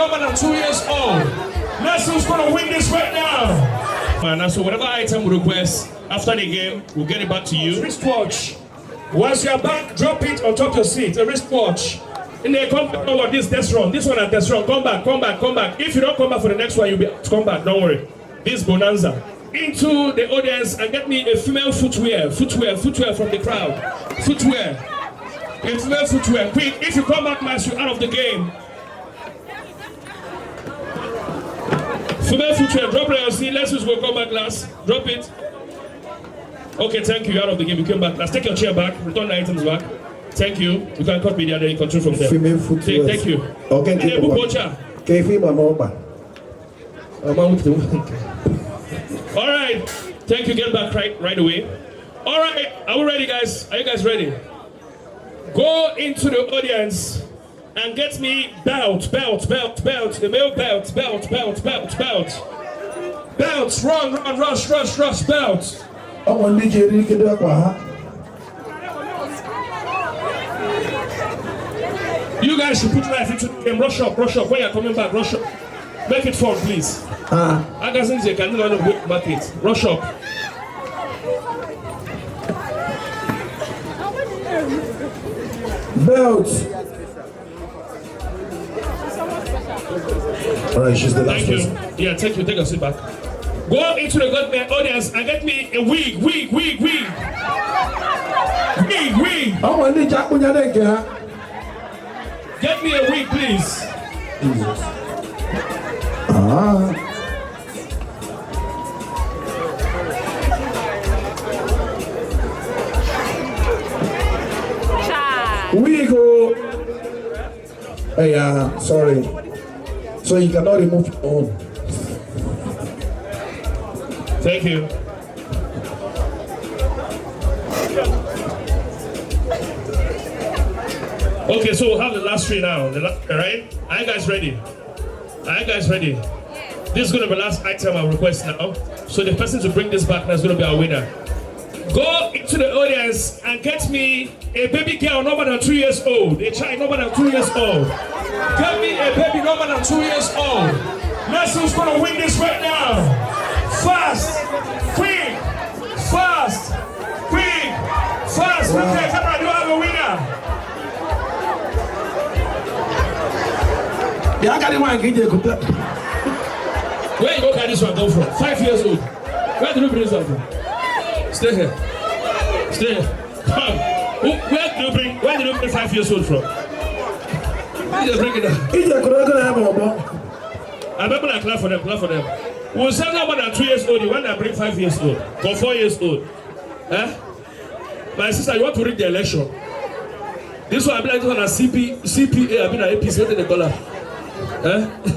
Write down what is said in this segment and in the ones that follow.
no more than 2 years old. Let's see who's gonna win this right now. And so whatever item we request after the game, we'll get it back to you. Wristwatch. Once you're back, drop it on top of your seat. A wristwatch. In the come over this run. This one at this run. Come back. If you don't come back for the next one, you'll be come back. Don't worry. This bonanza. Into the audience and get me a female footwear from the crowd. Footwear. A female footwear. Quick. If you come back, Max, you're out of the game. Female footwear. Drop it. See, let's just go. Come back last. Drop it. Okay, thank you. You're out of the game. You came back. Let's take your chair back. Return the items back. Thank you. You can cut media, then you control from there. Female footwear. Thank you. Okay, okay. All right. Thank you. Get back right away. All right. Are we ready, guys? Are you guys ready? Go into the audience and get me belt. The male belt. Belts. Run, rush, belt. You guys should put life into the game. Rush up. When you're coming back, rush up. Make it fun, please. I guess you can do another market. Rush up. Belts. All right, she's the last person. Yeah, take your seat back. Go into the government audience and get me a wig. Get me a wig, please. We go. Hey, sorry. So you cannot remove your own. Thank you. Okay, so we'll have the last three now. All right? Are you guys ready? This is going to be the last item I request now. So the person to bring this back now is going to be our winner. Go into the audience and get me a baby girl no more than 2 years old. A child no more than 2 years old. Get me a baby no more than 2 years old. Let's see who's going to win this right now. Fast. Quick. Okay, come on, you have a winner. Yeah, I got one. Where you go carry this one come from? 5 years old. Where did you bring this one from? Stay here. Come. Where did you bring 5 years old from? You just bring it up. I'm not gonna clap for them. We'll send someone at 2 years old, you want to bring 5 years old, or 4 years old. My sister, you want to read the election. This one, I been like CPA, I've been an APC, what did they call her?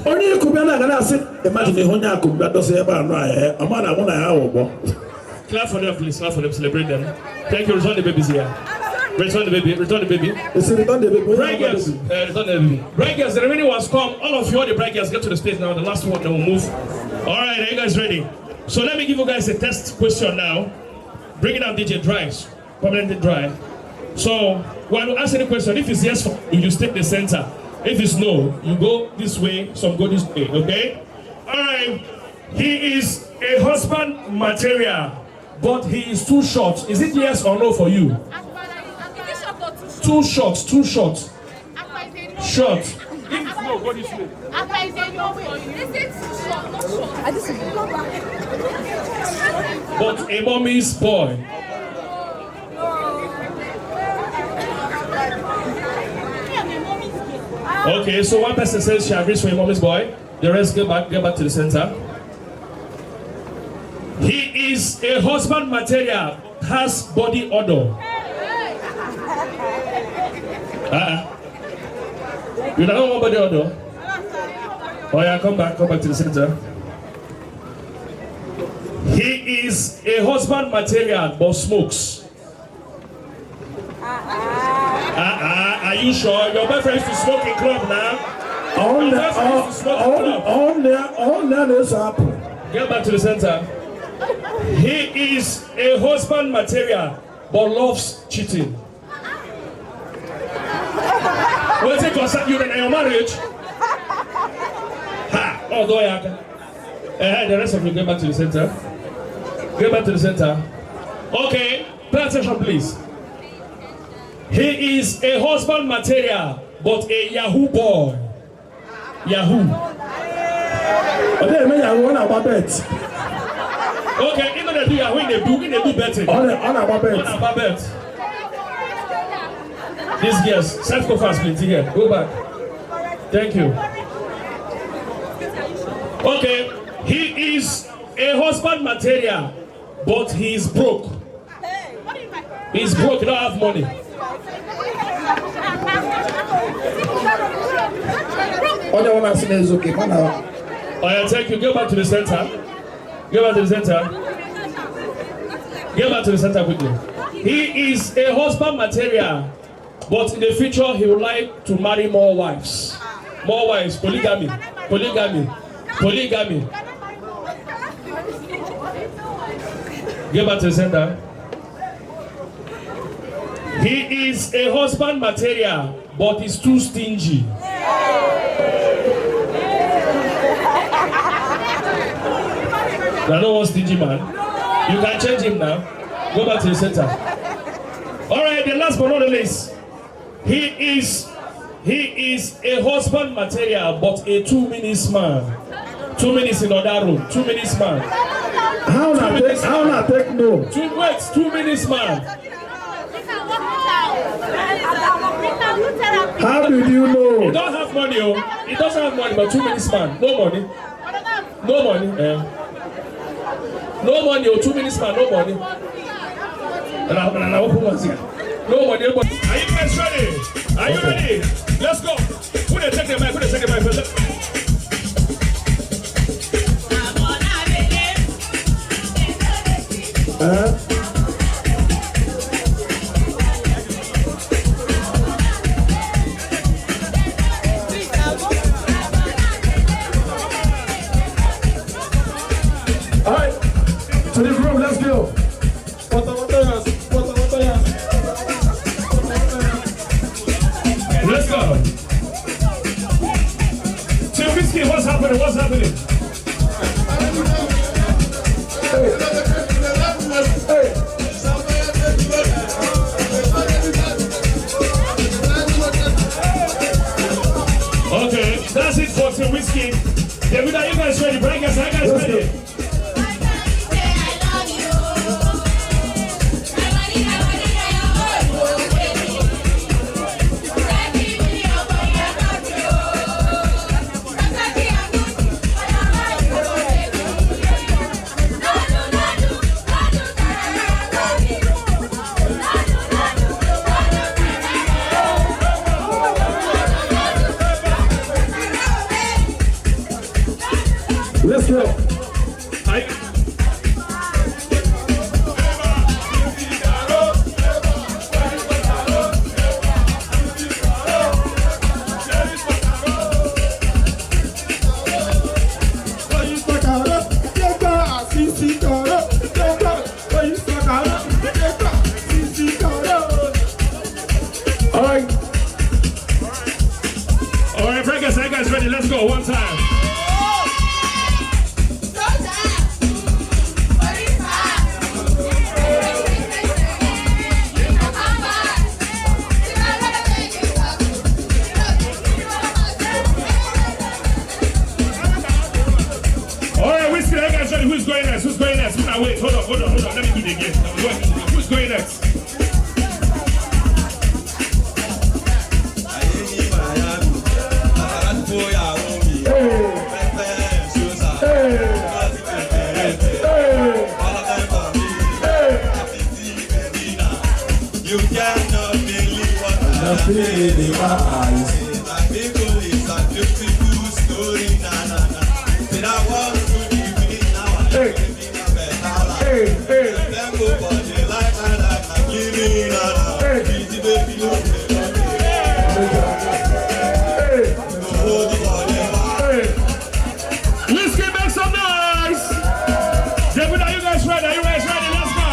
Only you could be like I said, imagine the Honda could be say about right. A man, I want to have. Clap for them, please. Clap for them, celebrate them. Thank you. Return the babies here. Return the baby. Return the baby. Bright girls, return the baby. Bright girls, the remaining ones come. All of you, all the bright girls, get to the stage now. The last one, then we'll move. All right, are you guys ready? So let me give you guys a test question now. Bring it down, DJ Drives. Permanently dry. So when you ask any question, if it's yes, you stay the center. If it's no, you go this way, some go this way, okay? All right. He is a husband material, but he is too short. Is it yes or no for you? Too short. Short. If it's no, go this way. But a mommy's boy. Okay, so one person says she agrees for a mommy's boy. The rest get back to the center. He is a husband material, has body odor. You don't know body odor? Oh yeah, come back to the center. He is a husband material, but smokes. Are you sure? Your boyfriend used to smoke in club now? On there is up. Get back to the center. He is a husband material, but loves cheating. What's it concern you in your marriage? The rest of you get back to the center. Get back to the center. Okay, pay attention, please. He is a husband material, but a Yahoo boy. Yahoo. Okay, me Yahoo on about bet. Okay, even they do Yahoo, they do betting. On about bet. On about bet. These girls, self-go fast, please. Here, go back. Thank you. Okay, he is a husband material, but he is broke. He's broke, he don't have money. Other one I seen is okay, man. Alright, thank you. Go back to the center. Go back to the center. Get back to the center quickly. He is a husband material, but in the future he would like to marry more wives. More wives, polygamy, polygamy, polygamy. Get back to the center. He is a husband material, but he's too stingy. I don't want stingy man. You can change him now. Go back to the center. Alright, the last but not the least. He is a husband material, but a 2 minutes man. 2 minutes in other room. 2 minutes man. How not take no? 2 minutes man. How did you know? He don't have money, oh. He doesn't have money, but 2 minutes man. No money. No money. No money, oh, 2 minutes man, no money. And I open one thing. No money, no money. Are you guys ready? Are you ready? Let's go. Who they take the mic? Who they take the mic first? Alright, to this room, let's go. Let's go. Tim Whiskey, what's happening? What's happening? Hey. Okay, that's it for Tim Whiskey. David, are you guys ready? Breakers, are you guys ready? Let's go. All right, breakers, are you guys ready? Let's go one time. Who's going next? Who's going next? Wait, hold on. Let me do it again. Who's going next? You cannot believe what I feel in my eyes. My people is a beautiful story, na na na. Did I want to Hey, hey, hey. them go for the life and I'm living on a busy baby, no Let's get back some noise. David, are you guys ready? Are you guys ready? Let's go.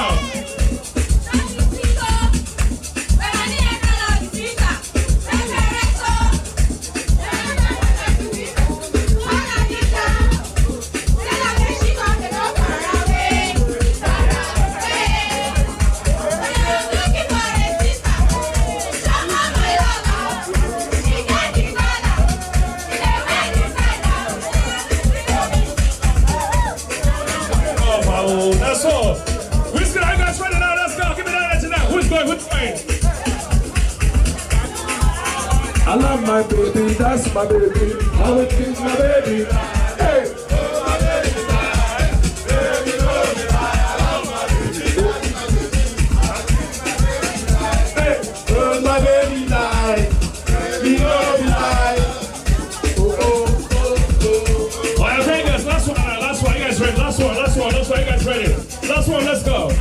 fine. I love my baby, that's my baby. I will kiss my baby. Hey. My baby die. We know we die. Alright, Vegas, last one. You guys ready? Last one. You guys ready? Last one, let's go.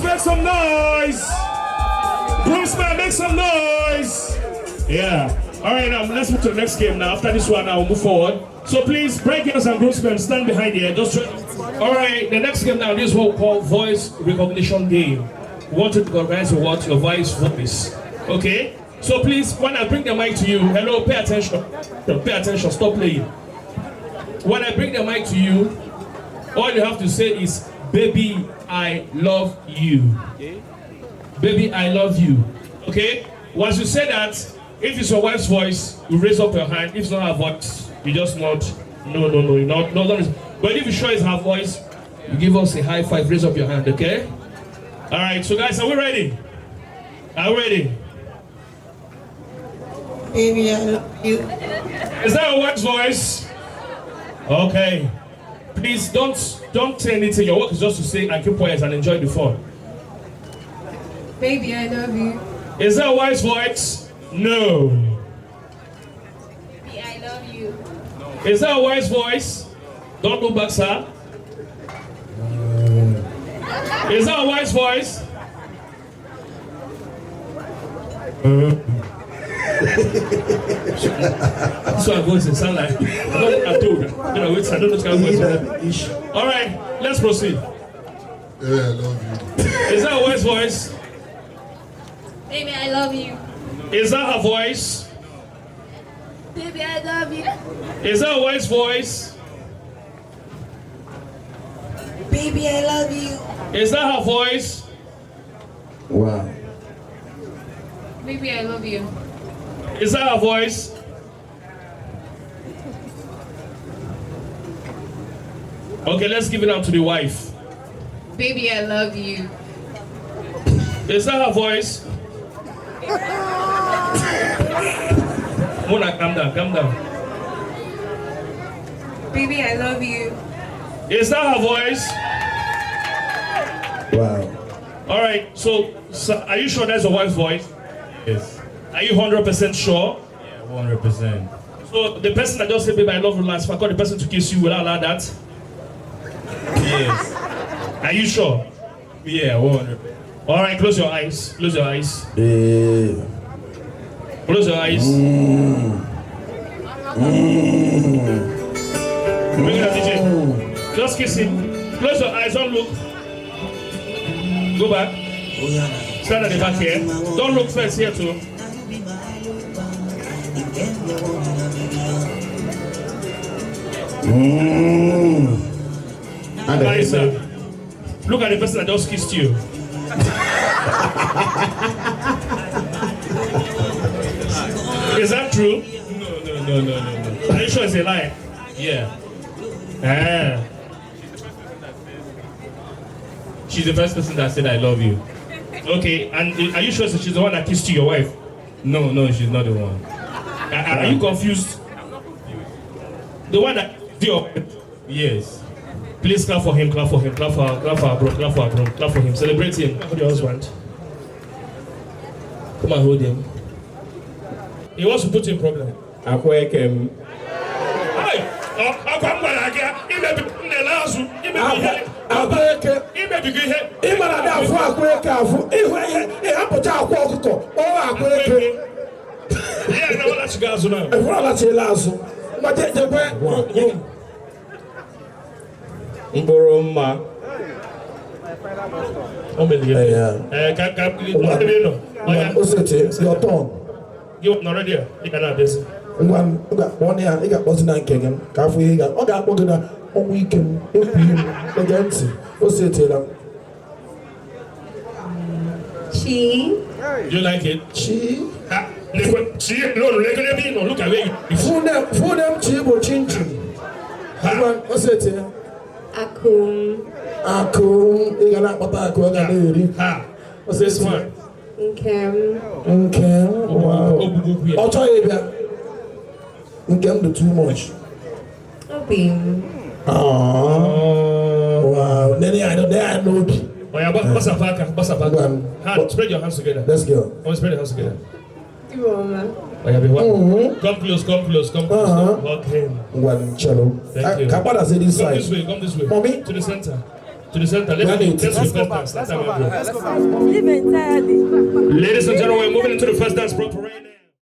Make some noise. Groomsmen, make some noise. Yeah. All right, now let's move to the next game now. After this one, I'll move forward. So please, breakers and groomsmen, stand behind here. All right, the next game now, this is what we call voice recognition game. We want to recognize what your voice. Okay? So please, when I bring the mic to you, hello, pay attention. Pay attention, stop playing. When I bring the mic to you, all you have to say is, baby, I love you. Baby, I love you. Okay? Once you say that, if it's your wife's voice, you raise up your hand. If it's not her voice, you just nod. No, you're not. But if you sure it's her voice, you give us a high five, raise up your hand, okay? Alright, so guys, are we ready? Are we ready? Baby, I love you. Is that your wife's voice? Okay. Please don't say anything. Your work is just to say and keep quiet and enjoy the fun. Baby, I love you. Is that a wife's voice? No. Baby, I love you. Is that a wife's voice? Don't look back, sir. Is that a wife's voice? So our voices sound like I told you. I don't know what kind of voice. All right, let's proceed. Yeah, I love you. Is that a wife's voice? Baby, I love you. Is that her voice? Baby, I love you. Is that a wife's voice? Baby, I love you. Is that her voice? Wow. Baby, I love you. Is that her voice? Okay, let's give it up to the wife. Baby, I love you. Is that her voice? Mona, calm down. Baby, I love you. Is that her voice? Wow. All right, so are you sure that's your wife's voice? Yes. Are you 100% sure? Yeah, 100%. So the person that just said, baby, I love you last, if I call the person to kiss you, will I allow that? Yes. Are you sure? Yeah, 100%. All right, close your eyes. Close your eyes. Yeah. Close your eyes. Bring it up, DJ. Just kiss him. Close your eyes, don't look. Go back. Stand at the back here. Don't look first here too. Nice, sir. Look at the person that just kissed you. Is that true? No. Are you sure it's a lie? Yeah. Ah. She's the first person that said I love you. Okay, and are you sure she's the one that kissed you, your wife? No, she's not the one. Are you confused? The one that your Yes. Please clap for him, clap for him, clap for her, clap for her, bro, clap for her, bro, clap for him. Celebrate him. Hold your husband. Come and hold him. He wants to put you in problem. Akwekem. Hey! I'm going to get him. He may be last. He may be here. He may be here. He may not have for he happened to have walked or Yeah, I know that you guys know. I want to last. But the way. Mboroma. Oh, my God. Yeah. Can yeah. Osete, your turn. You not ready? You can have this. One, one year, you got what's not getting. Cafe, you got, oh, got one weekend. Against Osete. Chi. You like it? Chi. Look away. Food them chibo chinchin. Osete. Akum. Akum, you got what I call that. What's this one? Nkem. Okay, wow. I'll try it back. Nkem do too much. Obim. Oh, wow. Then I know. Oh yeah, what's a hand, spread your hands together. Let's go. Spread your hands together. Roma. Oh yeah, come close. Okay. One cello. Thank you. Come this side. Come this way. Mommy? To the center. Let's go back. Let's go back. Leave entirely. Ladies and gentlemen, we're moving into the first dance proper right now.